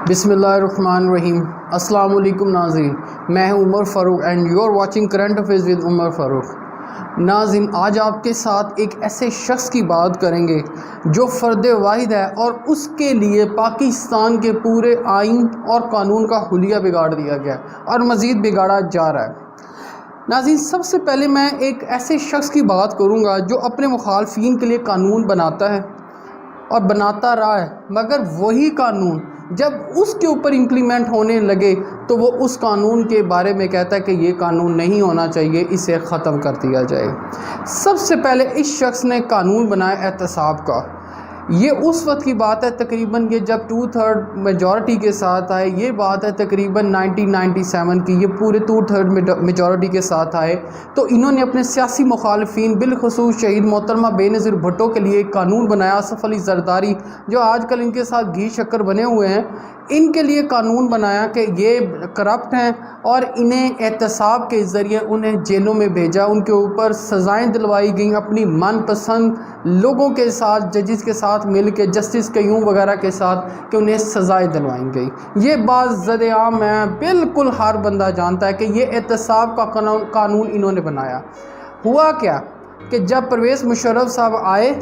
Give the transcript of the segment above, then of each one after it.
بسم اللہ الرحمن الرحیم۔ السلام علیکم ناظرین، میں ہوں Umar Farooq and you are watching current affairs with Umar Farooq. ناظرین، آج آپ کے ساتھ ایک ایسے شخص کی بات کریں گے جو فرد واحد ہے اور اس کے لیے پاکستان کے پورے آئین اور قانون کا حلیہ بگاڑ دیا گیا اور مزید بگاڑا جا رہا ہے۔ ناظرین، سب سے پہلے میں ایک ایسے شخص کی بات کروں گا جو اپنے مخالفین کے لیے قانون بناتا ہے اور بناتا رہا ہے، مگر وہی قانون جب اس کے اوپر امپلیمنٹ ہونے لگے تو وہ اس قانون کے بارے میں کہتا ہے کہ یہ قانون نہیں ہونا چاہیے، اسے ختم کر دیا جائے۔ سب سے پہلے اس شخص نے قانون بنایا احتساب کا۔ یہ اس وقت کی بات ہے تقریباً یہ جب 2/3 میجورٹی کے ساتھ آئے، یہ بات ہے تقریباً 1997 کی، یہ پورے 2/3 میجورٹی کے ساتھ آئے تو انہوں نے اپنے سیاسی مخالفین بالخصوص شہید محترمہ بے نظیر بھٹو کے لیے ایک قانون بنایا۔ آصف علی زرداری جو آج کل ان کے ساتھ گھی شکر بنے ہوئے ہیں، ان کے لیے قانون بنایا کہ یہ کرپٹ ہیں اور انہیں احتساب کے ذریعے انہیں جیلوں میں بھیجا، ان کے اوپر سزائیں دلوائی گئیں اپنی من پسند لوگوں کے ساتھ، ججز کے ساتھ مل کے، جسٹس قیوم وغیرہ کے ساتھ، کہ انہیں سزائیں دلوائیں گئی۔ یہ بات زد عام ہے، بالکل ہر بندہ جانتا ہے کہ یہ احتساب کا قانون انہوں نے بنایا۔ ہوا کیا کہ جب پرویز مشرف صاحب آئے،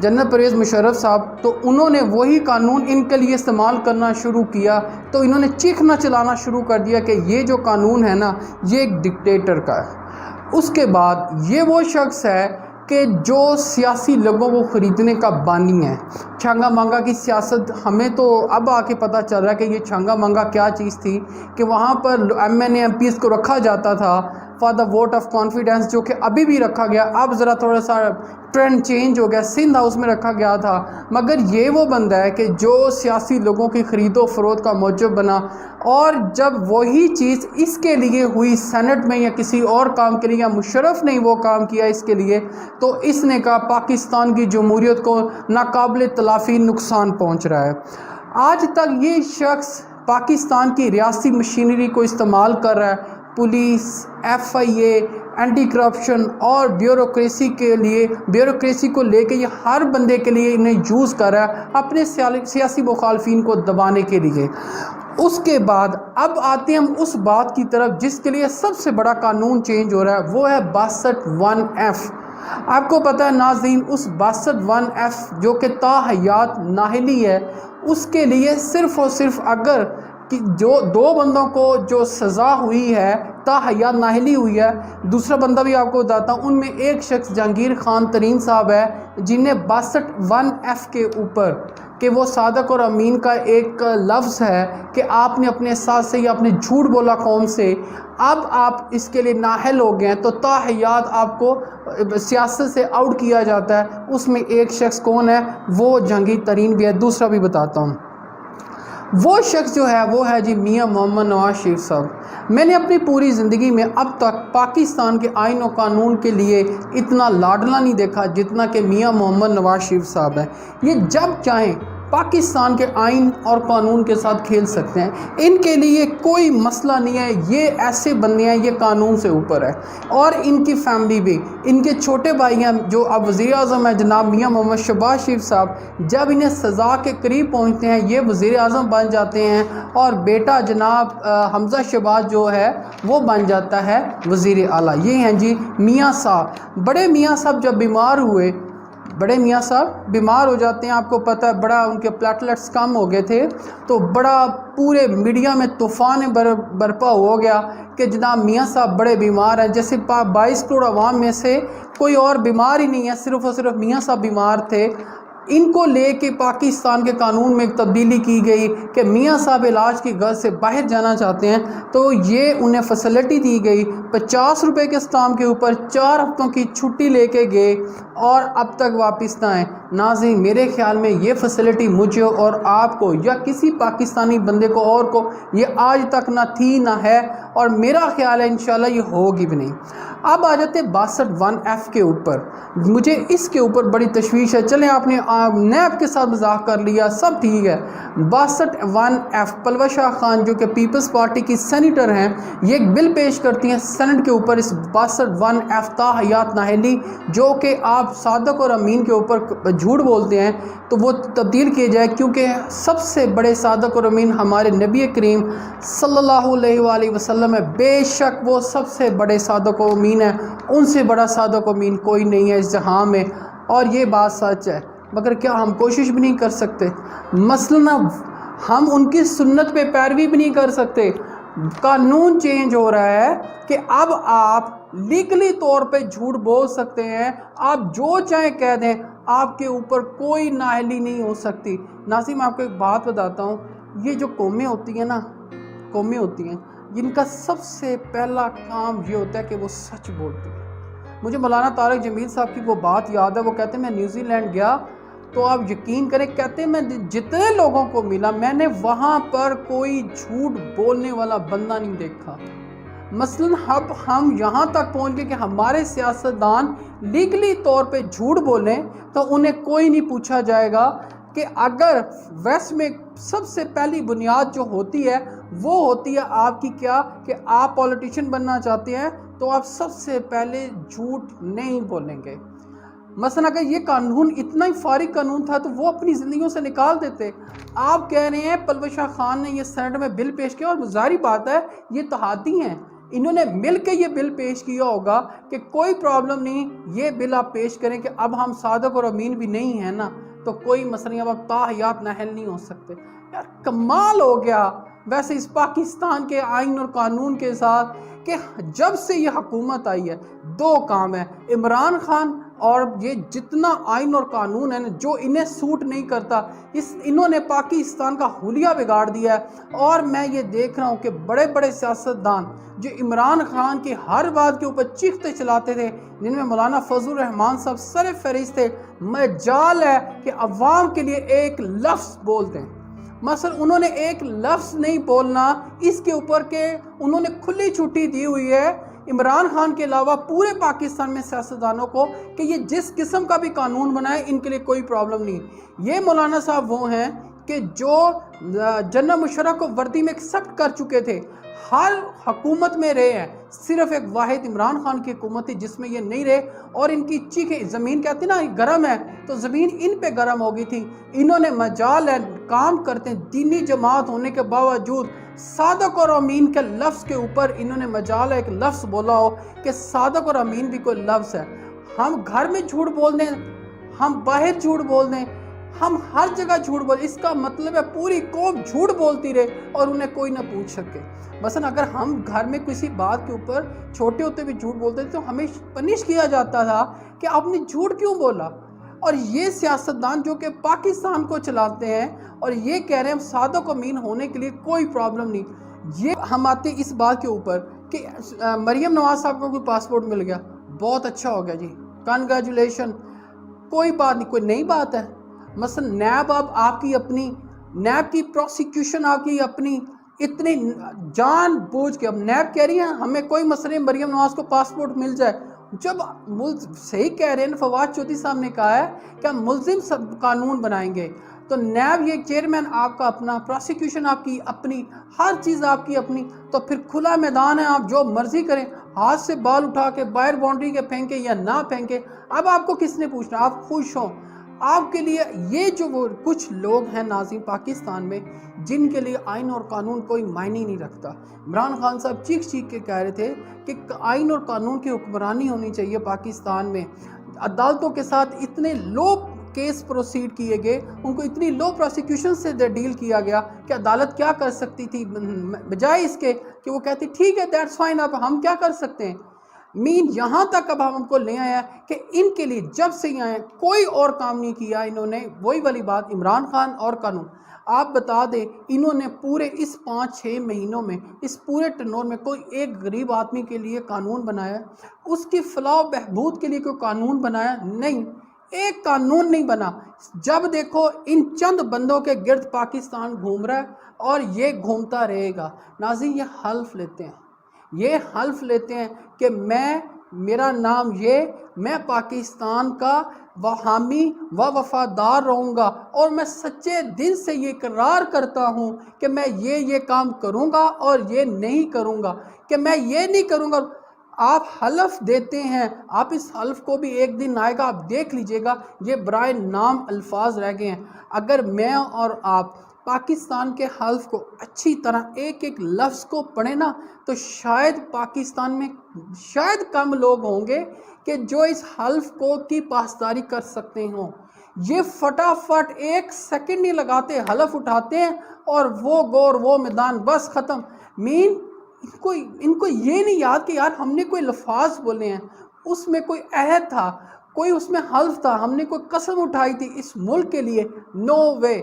جنرل پرویز مشرف صاحب، تو انہوں نے وہی قانون ان کے لیے استعمال کرنا شروع کیا تو انہوں نے چیخنا چلانا شروع کر دیا کہ یہ جو قانون ہے نا، یہ ایک ڈکٹیٹر کا ہے۔ اس کے بعد یہ وہ شخص ہے کہ جو سیاسی لوگوں کو خریدنے کا بانی ہے۔ چھانگا مانگا کی سیاست ہمیں تو اب آ کے پتہ چل رہا ہے کہ یہ چھانگا مانگا کیا چیز تھی، کہ وہاں پر ایم پیز کو رکھا جاتا تھا for the vote of confidence, جو کہ ابھی بھی رکھا گیا، اب ذرا تھوڑا سا ٹرینڈ چینج ہو گیا، سندھ ہاؤس میں رکھا گیا تھا، مگر یہ وہ بندہ ہے کہ جو سیاسی لوگوں کی خرید و فروخت کا موجب بنا، اور جب وہی چیز اس کے لیے ہوئی سینٹ میں یا کسی اور کام کے لیے، یا مشرف نے وہ کام کیا اس کے لیے، تو اس نے کہا پاکستان کی جمہوریت کو ناقابل تلافی نقصان پہنچ رہا ہے۔ آج تک یہ شخص پاکستان کی ریاستی مشینری کو استعمال کر رہا ہے، پولیس، FIA، اینٹی کرپشن اور بیوروکریسی کو لے کے یہ ہر بندے کے لیے انہیں یوز کر رہا ہے اپنے سیاسی مخالفین کو دبانے کے لیے۔ اس کے بعد اب آتے ہیں ہم اس بات کی طرف جس کے لیے سب سے بڑا قانون چینج ہو رہا ہے، وہ ہے 62(1)F۔ آپ کو پتہ ہے ناظرین، اس 62(1)F جو کہ تا حیات نااہلی ہے، اس کے لیے صرف اور صرف اگر کہ جو دو بندوں کو جو سزا ہوئی ہے، تا حیات نااہلی ہوئی ہے، دوسرا بندہ بھی آپ کو بتاتا ہوں، ان میں ایک شخص جہانگیر خان ترین صاحب ہے جنہیں 62(1)F کے اوپر، کہ وہ صادق اور امین کا ایک لفظ ہے کہ آپ نے اپنے ساتھ سے یا اپنے جھوٹ بولا قوم سے، اب آپ اس کے لیے نااہل ہو گئے ہیں تو تا حیات آپ کو سیاست سے آؤٹ کیا جاتا ہے۔ اس میں ایک شخص کون ہے؟ وہ جہانگیر ترین بھی ہے۔ دوسرا بھی بتاتا ہوں، وہ شخص جو ہے وہ ہے جی میاں محمد نواز شریف صاحب۔ میں نے اپنی پوری زندگی میں اب تک پاکستان کے آئین و قانون کے لیے اتنا لاڈلا نہیں دیکھا جتنا کہ میاں محمد نواز شریف صاحب ہے۔ یہ جب چاہیں پاکستان کے آئین اور قانون کے ساتھ کھیل سکتے ہیں، ان کے لیے کوئی مسئلہ نہیں ہے، یہ ایسے بندے ہیں، یہ قانون سے اوپر ہے۔ اور ان کی فیملی بھی، ان کے چھوٹے بھائی ہیں جو اب وزیر اعظم ہیں جناب میاں محمد شہباز شریف صاحب، جب انہیں سزا کے قریب پہنچتے ہیں یہ وزیر اعظم بن جاتے ہیں، اور بیٹا جناب حمزہ شہباز جو ہے وہ بن جاتا ہے وزیر اعلیٰ۔ یہ ہیں جی میاں صاحب۔ بڑے میاں صاحب جب بیمار ہوئے، بڑے میاں صاحب بیمار ہو جاتے ہیں، آپ کو پتہ ہے بڑا ان کے پلیٹلیٹس کم ہو گئے تھے، تو بڑا پورے میڈیا میں طوفان برپا ہو گیا کہ جناب میاں صاحب بڑے بیمار ہیں، جیسے 22 کروڑ عوام میں سے کوئی اور بیمار ہی نہیں ہے، صرف اور صرف میاں صاحب بیمار تھے۔ ان کو لے کے پاکستان کے قانون میں ایک تبدیلی کی گئی کہ میاں صاحب علاج کی غرض سے باہر جانا چاہتے ہیں تو یہ انہیں فیسلٹی دی گئی، 50 روپے کے اسٹامپ کے اوپر 4 ہفتوں کی چھٹی لے کے گئے اور اب تک واپس نہ آئے۔ ناظرین، میرے خیال میں یہ فیسلٹی مجھے اور آپ کو یا کسی پاکستانی بندے کو اور کو یہ آج تک نہ تھی نہ ہے، اور میرا خیال ہے انشاءاللہ یہ ہوگی بھی نہیں۔ اب آ جاتے 62(1)F کے اوپر۔ مجھے اس کے اوپر بڑی تشویش ہے۔ چلیں آپ نے نیب کے ساتھ مذاق کر لیا، سب ٹھیک ہے۔ 62(1)(f) پلوہ شاہ خان جو کہ پیپلز پارٹی کی سینیٹر ہیں، یہ ایک بل پیش کرتی ہیں سینٹ کے اوپر، اس 62(1)(f) تاحیات نااہلی جو کہ آپ صادق اور امین کے اوپر جھوٹ بولتے ہیں تو وہ تبدیل کیے جائے، کیونکہ سب سے بڑے صادق اور امین ہمارے نبی کریم صلی اللہ علیہ وآلہ وسلم ہے۔ بے شک وہ سب سے بڑے صادق و امین ہیں، ان سے بڑا صادق و امین کوئی نہیں ہے اس جہاں میں، اور یہ بات سچ ہے۔ مگر کیا ہم کوشش بھی نہیں کر سکتے؟ مثلا ہم ان کی سنت پہ پیروی بھی نہیں کر سکتے۔ قانون چینج ہو رہا ہے کہ اب آپ لیگلی طور پہ جھوٹ بول سکتے ہیں، آپ جو چاہیں کہہ دیں، آپ کے اوپر کوئی نااہلی نہیں ہو سکتی۔ ناظرین میں آپ کو ایک بات بتاتا ہوں، یہ جو قومیں ہوتی ہیں نا، قومیں ہوتی ہیں، جن کا سب سے پہلا کام یہ ہوتا ہے کہ وہ سچ بولتی ہیں۔ مجھے مولانا طارق جمیل صاحب کی وہ بات یاد ہے، وہ کہتے ہیں میں نیوزی لینڈ گیا تو آپ یقین کریں، کہتے ہیں میں جتنے لوگوں کو ملا میں نے وہاں پر کوئی جھوٹ بولنے والا بندہ نہیں دیکھا۔ مثلا اب ہم یہاں تک پہنچ گئے کہ ہمارے سیاستدان لیگلی طور پہ جھوٹ بولیں تو انہیں کوئی نہیں پوچھا جائے گا کہ اگر ویسٹ میں سب سے پہلی بنیاد جو ہوتی ہے وہ ہوتی ہے آپ کی کیا، کہ آپ پولیٹیشین بننا چاہتے ہیں تو آپ سب سے پہلے جھوٹ نہیں بولیں گے۔ مثلا اگر یہ قانون اتنا ہی فارغ قانون تھا تو وہ اپنی زندگیوں سے نکال دیتے۔ آپ کہہ رہے ہیں پلوہ شاہ خان نے یہ سینٹ میں بل پیش کیا، اور ظاہری بات ہے یہ اتحادی ہیں، انہوں نے مل کے یہ بل پیش کیا ہوگا کہ کوئی پرابلم نہیں، یہ بل آپ پیش کریں کہ اب ہم صادق اور امین بھی نہیں ہیں نا تو کوئی مسئلہ نہیں، اب آپ تاحیات نااہل نہیں ہو سکتے۔ یار کمال ہو گیا ویسے اس پاکستان کے آئین اور قانون کے ساتھ کہ جب سے یہ حکومت آئی ہے دو کام ہے، عمران خان اور یہ جتنا آئین اور قانون ہے جو انہیں سوٹ نہیں کرتا، انہوں نے پاکستان کا حلیہ بگاڑ دیا ہے۔ اور میں یہ دیکھ رہا ہوں کہ بڑے بڑے سیاستدان جو عمران خان کی ہر بات کے اوپر چیختے چلاتے تھے، جن میں مولانا فضل الرحمان صاحب سر فہرست تھے، مجال ہے کہ عوام کے لیے ایک لفظ بول دیں۔ مثلا انہوں نے ایک لفظ نہیں بولنا اس کے اوپر کہ انہوں نے کھلی چھٹی دی ہوئی ہے عمران خان کے علاوہ پورے پاکستان میں سیاستدانوں کو کہ یہ جس قسم کا بھی قانون بنائے ان کے لیے کوئی پرابلم نہیں۔ یہ مولانا صاحب وہ ہیں کہ جو جنرل مشرف کو وردی میں ایکسپٹ کر چکے تھے، ہر حکومت میں رہے ہیں، صرف ایک واحد عمران خان کی حکومت تھی جس میں یہ نہیں رہے، اور ان کی چیخیں، زمین کہتے ہیں نا گرم ہے تو زمین ان پہ گرم ہو گئی تھی۔ انہوں نے مجال ہے کام کرتے ہیں، دینی جماعت ہونے کے باوجود صادق اور امین کے لفظ کے اوپر انہوں نے مجال ہے ایک لفظ بولا ہو کہ صادق اور امین بھی کوئی لفظ ہے۔ ہم گھر میں جھوٹ بول دیں، ہم باہر جھوٹ بول دیں، ہم ہر جگہ جھوٹ بول، اس کا مطلب ہے پوری قوم جھوٹ بولتی رہے اور انہیں کوئی نہ پوچھ سکے۔ مثلا اگر ہم گھر میں کسی بات کے اوپر چھوٹے ہوتے بھی جھوٹ بولتے تھے تو ہمیں پنش کیا جاتا تھا کہ آپ نے جھوٹ کیوں بولا۔ اور یہ سیاستدان جو کہ پاکستان کو چلاتے ہیں اور یہ کہہ رہے ہیں صادق و امین ہونے کے لیے کوئی پرابلم نہیں، یہ ہم آتے اس بات کے اوپر کہ مریم نواز صاحب کو کوئی پاسپورٹ مل گیا، بہت اچھا ہو گیا جی، کنگریچولیشن، کوئی بات نہیں، کوئی نئی بات ہے۔ مثلا نیب اب آپ کی اپنی، نیب کی پروسیکیوشن آپ کی اپنی، اتنی جان بوجھ کے اب نیب کہہ رہی ہیں ہمیں کوئی مسئلہ مریم نواز کو پاسپورٹ مل جائے۔ جب صحیح کہہ رہے ہیں فواد چودھری صاحب نے کہا ہے کہ ہم ملزم قانون بنائیں گے، تو نیب یہ چیئرمین آپ کا اپنا، پروسیکیوشن آپ کی اپنی، ہر چیز آپ کی اپنی، تو پھر کھلا میدان ہے، آپ جو مرضی کریں، ہاتھ سے بال اٹھا کے باہر باؤنڈری کے پھینکیں یا نہ پھینکیں، اب آپ کو کس نے پوچھنا، آپ خوش ہوں۔ آپ کے لیے یہ جو وہ کچھ لوگ ہیں ناظرین پاکستان میں جن کے لیے آئین اور قانون کوئی معنی نہیں رکھتا۔ عمران خان صاحب چیخ چیخ کے کہہ رہے تھے کہ آئین اور قانون کی حکمرانی ہونی چاہیے پاکستان میں۔ عدالتوں کے ساتھ اتنے لو کیس پروسیڈ کیے گئے، ان کو اتنی لو پروسیکیوشن سے ڈیل کیا گیا کہ عدالت کیا کر سکتی تھی، بجائے اس کے کہ وہ کہتی ٹھیک ہے دیٹس فائن، اب ہم کیا کر سکتے ہیں۔ مین یہاں تک اب ہم کو لے آیا کہ ان کے لیے جب سے یہ آئے کوئی اور کام نہیں کیا انہوں نے، وہی والی بات عمران خان اور قانون۔ آپ بتا دیں انہوں نے پورے اس 5-6 مہینوں میں اس پورے ٹنور میں کوئی ایک غریب آدمی کے لیے قانون بنایا، اس کی فلاح و بہبود کے لیے کوئی قانون بنایا؟ نہیں، ایک قانون نہیں بنا۔ جب دیکھو ان چند بندوں کے گرد پاکستان گھوم رہا ہے اور یہ گھومتا رہے گا۔ ناظرین یہ حلف لیتے ہیں کہ میں میرا نام یہ، میں پاکستان کا حامی و وفادار رہوں گا، اور میں سچے دل سے یہ اقرار کرتا ہوں کہ میں یہ کام کروں گا اور یہ نہیں کروں گا، کہ میں یہ نہیں کروں گا۔ آپ حلف دیتے ہیں، آپ اس حلف کو بھی ایک دن آئے گا، آپ دیکھ لیجئے گا، یہ برائے نام الفاظ رہ گئے ہیں۔ اگر میں اور آپ پاکستان کے حلف کو اچھی طرح ایک ایک لفظ کو پڑھیں نا، تو شاید پاکستان میں شاید کم لوگ ہوں گے کہ جو اس حلف کی پاسداری کر سکتے ہوں۔ یہ فٹافٹ 1 سیکنڈ نہیں لگاتے، حلف اٹھاتے ہیں اور وہ گور وہ میدان، بس ختم۔ ان کو یہ نہیں یاد کہ یار ہم نے کوئی لفظ بولے ہیں، اس میں کوئی عہد تھا، کوئی اس میں حلف تھا، ہم نے کوئی قسم اٹھائی تھی اس ملک کے لیے۔ نو وے۔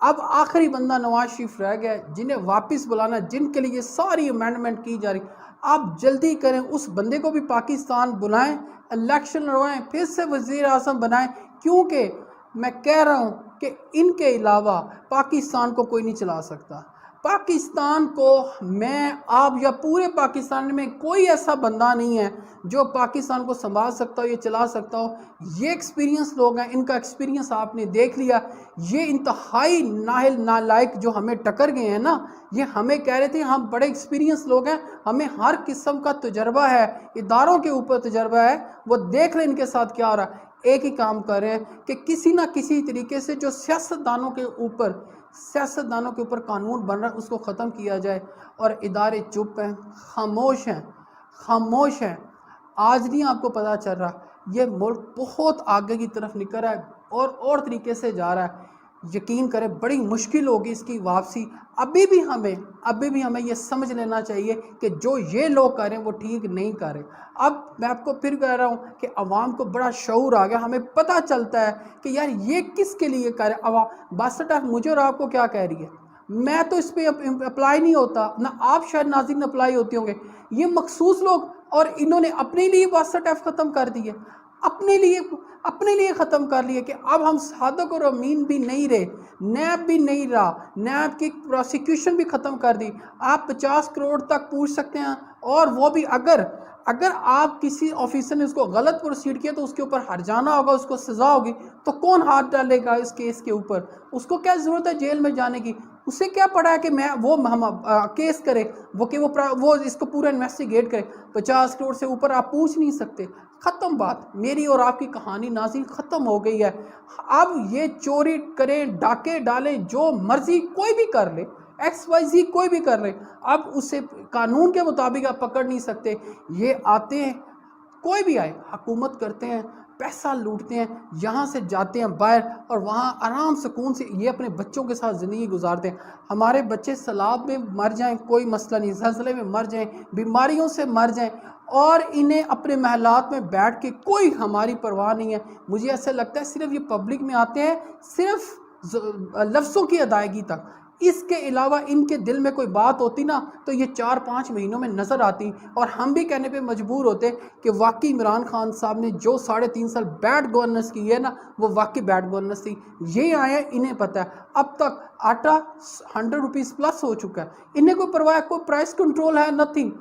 اب آخری بندہ نواز شریف رہ گیا جنہیں واپس بلانا، جن کے لیے یہ ساری امینڈمنٹ کی جا رہی۔ آپ جلدی کریں، اس بندے کو بھی پاکستان بلائیں، الیکشن لڑوائیں، پھر سے وزیر اعظم بنائیں، کیونکہ میں کہہ رہا ہوں کہ ان کے علاوہ پاکستان کو کوئی نہیں چلا سکتا۔ پاکستان کو میں، آپ یا پورے پاکستان میں کوئی ایسا بندہ نہیں ہے جو پاکستان کو سنبھال سکتا ہو، یہ چلا سکتا ہو۔ یہ ایکسپیرینس لوگ ہیں، ان کا ایکسپیرینس آپ نے دیکھ لیا۔ یہ انتہائی نااہل نالائق جو ہمیں ٹکر گئے ہیں نا، یہ ہمیں کہہ رہے تھے ہم بڑے ایکسپیرینس لوگ ہیں، ہمیں ہر قسم کا تجربہ ہے، اداروں کے اوپر تجربہ ہے، وہ دیکھ لیں ان کے ساتھ کیا ہو رہا ہے۔ ایک ہی کام کر رہے ہیں کہ کسی نہ کسی طریقے سے جو سیاستدانوں کے اوپر قانون بن رہا ہے اس کو ختم کیا جائے، اور ادارے چپ ہیں، خاموش ہیں۔ آج نہیں آپ کو پتہ چل رہا، یہ ملک بہت آگے کی طرف نکل رہا ہے اور طریقے سے جا رہا ہے۔ یقین کریں بڑی مشکل ہوگی اس کی واپسی۔ ابھی بھی ہمیں یہ سمجھ لینا چاہیے کہ جو یہ لوگ کر رہے ہیں وہ ٹھیک نہیں کر رہے۔ اب میں آپ کو پھر کہہ رہا ہوں کہ عوام کو بڑا شعور آ گیا، ہمیں پتہ چلتا ہے کہ یار یہ کس کے لیے کر رہے۔ عوام باسط مجھے اور آپ کو کیا کہہ رہی ہے، میں تو اس پہ اپلائی نہیں ہوتا، نہ آپ شاید ناظرین اپلائی ہوتے ہوں گے۔ یہ مخصوص لوگ، اور انہوں نے اپنے لیے واسطہ ٹیف ختم کر دیے، اپنے لیے ختم کر لیے کہ اب ہم صادق اور امین بھی نہیں رہے، نیب بھی نہیں رہا، نیب کی پروسیکیوشن بھی ختم کر دی۔ آپ 50 کروڑ تک پوچھ سکتے ہیں، اور وہ بھی اگر آپ کسی آفیسر نے اس کو غلط پروسیڈ کیا تو اس کے اوپر ہرجانہ ہوگا، اس کو سزا ہوگی، تو کون ہاتھ ڈالے گا اس کیس کے اوپر؟ اس کو کیا ضرورت ہے جیل میں جانے کی؟ اسے کیا پڑا ہے کہ ہم کیس کرے، وہ اس کو پورا انویسٹیگیٹ کرے؟ 50 کروڑ سے اوپر آپ پوچھ نہیں سکتے۔ ختم بات، میری اور آپ کی کہانی ناظرین ختم ہو گئی ہے۔ اب یہ چوری کریں، ڈاکے ڈالیں، جو مرضی کوئی بھی کر لے، XYZ کوئی بھی کر لے، اب اسے قانون کے مطابق آپ پکڑ نہیں سکتے۔ یہ آتے ہیں، کوئی بھی آئے، حکومت کرتے ہیں، پیسہ لوٹتے ہیں، یہاں سے جاتے ہیں باہر، اور وہاں آرام سکون سے یہ اپنے بچوں کے ساتھ زندگی گزارتے ہیں۔ ہمارے بچے سیلاب میں مر جائیں کوئی مسئلہ نہیں، زلزلے میں مر جائیں، بیماریوں سے مر جائیں، اور انہیں اپنے محلات میں بیٹھ کے کوئی ہماری پرواہ نہیں ہے۔ مجھے ایسا لگتا ہے صرف یہ پبلک میں آتے ہیں صرف لفظوں کی ادائیگی تک، اس کے علاوہ ان کے دل میں کوئی بات ہوتی نا تو یہ 4-5 مہینوں میں نظر آتی، اور ہم بھی کہنے پہ مجبور ہوتے کہ واقعی عمران خان صاحب نے جو 3.5 سال بیڈ گورننس کی ہے نا، وہ واقعی بیڈ گورننس تھی۔ یہ آئے ہیں، انہیں پتہ ہے اب تک آٹا 100 روپیز پلس ہو چکا ہے، انہیں کوئی پرواہ، کوئی پرائس کنٹرول ہے، نتھنگ۔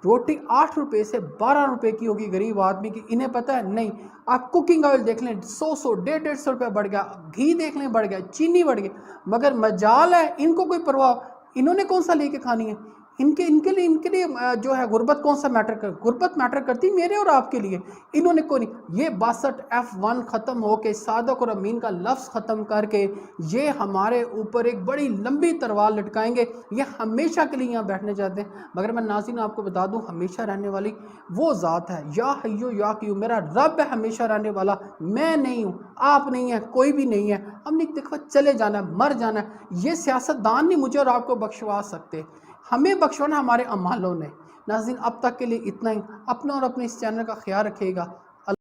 روٹی 8 روپے سے 12 روپے کی ہوگی غریب آدمی کی، انہیں پتہ ہے نہیں۔ آپ کوکنگ آئل دیکھ لیں، 100-150 روپے بڑھ گیا، گھی دیکھ لیں بڑھ گیا، چینی بڑھ گئی، مگر مجال ہے ان کو کوئی پرواہ، انہوں نے کون سا لے کے کھانی ہے؟ ان کے لیے جو ہے غربت کون سا میٹر کر، غربت میٹر کرتی میرے اور آپ کے لیے، انہوں نے کوئی نہیں۔ یہ 62 F1 ختم ہو کے، صادق اور امین کا لفظ ختم کر کے، یہ ہمارے اوپر ایک بڑی لمبی تلوار لٹکائیں گے، یہ ہمیشہ کے لیے یہاں بیٹھنے چاہتے ہیں۔ مگر میں ناظرین آپ کو بتا دوں، ہمیشہ رہنے والی وہ ذات ہے، یا حیو یا قیوم، میرا رب ہے ہمیشہ رہنے والا، میں نہیں ہوں، آپ نہیں ہیں، کوئی بھی نہیں ہے۔ ہم نے ایک دفعہ چلے جانا ہے، مر جانا ہے۔ یہ سیاستدان نہیں مجھے اور آپ کو بخشوا سکتے، ہمیں بخشوانا ہمارے اعمالوں نے۔ ناظرین اب تک کے لیے اتنا ہی، اپنا اور اپنے اس چینل کا خیال رکھیے گا۔